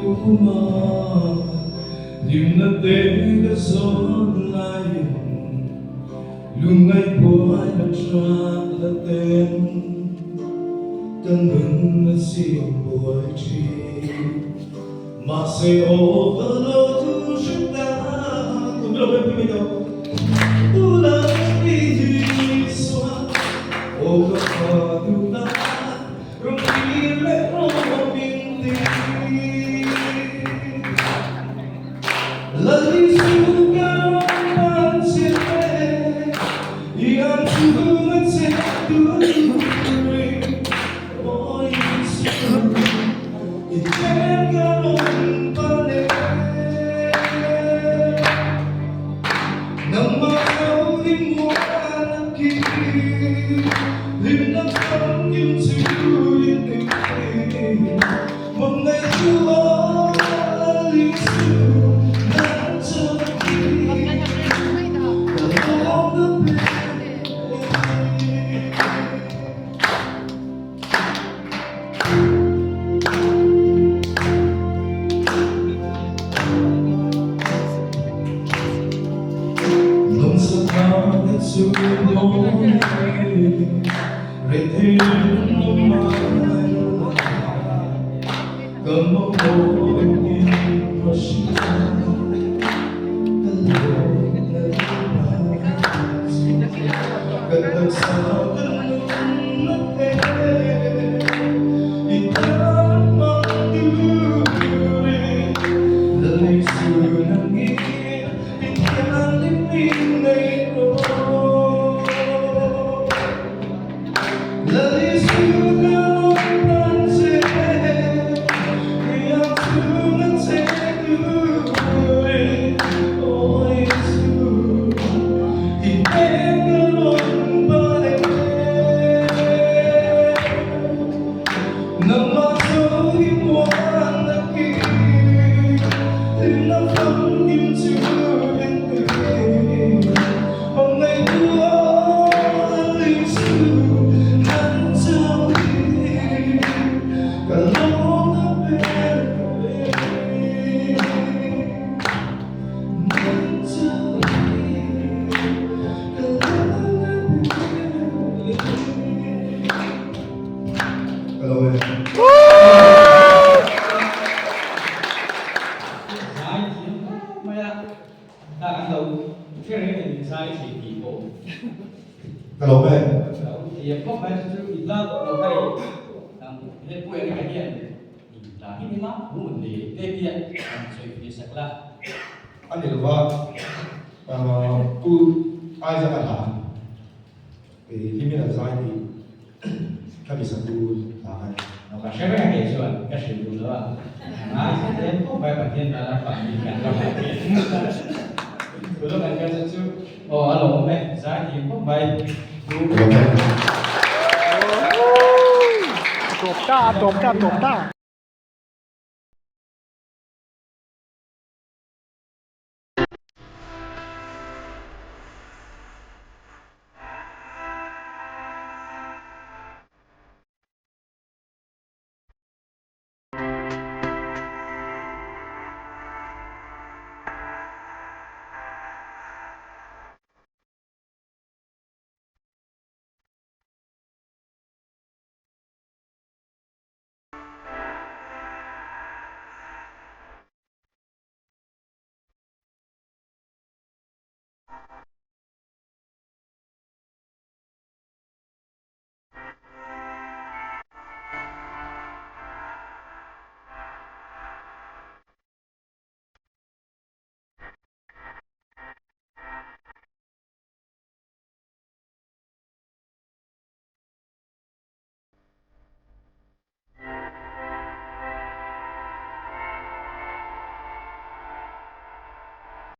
luma Lim na tega son layon Lungay buhay na siya laten Ganun na siyang buhay chi Masay o kaloto siya na Tumulong ko yung pimitaw Ulang iiswa O kapaduna Rumile o mabindi Lalisugan ang sila Iyan sugungan sa tuloy O iso Itengaron pala Nang makauling mo anakit Linapang yung sulit Mga ito aliso Na sakit Dalawang na Nung sa pangit sundong Retin mo mahal Kamo mo hindi masya Katag sa ganun na Itan magduri Lalisunan ngin Italiming na ito Lalisunan ang sila Iyang sunan sa duri O Isu Itengaron balik Nang masugin mo ang nakit Tinapang yung sulit Mga iwalay sunan sa ulit Kalong na pere Nan sa ulit Kalong na pere Kalong na Hello, man. Thì có phải sự ít lắm ở đây hết quên cái hiện là cái mắt của mình thì đây hiện sự thì sạch là Anh hiểu không? Tu ai ra cả thì khi mình là sai thì các vị sẽ tu là hay. nó có sẽ cái hệ chuẩn cái sự đủ nữa ai sẽ đến không phải bản thiên là bản gì cả là bản thiên từ lúc này cái sự alo mẹ giá thì không phải Top ta.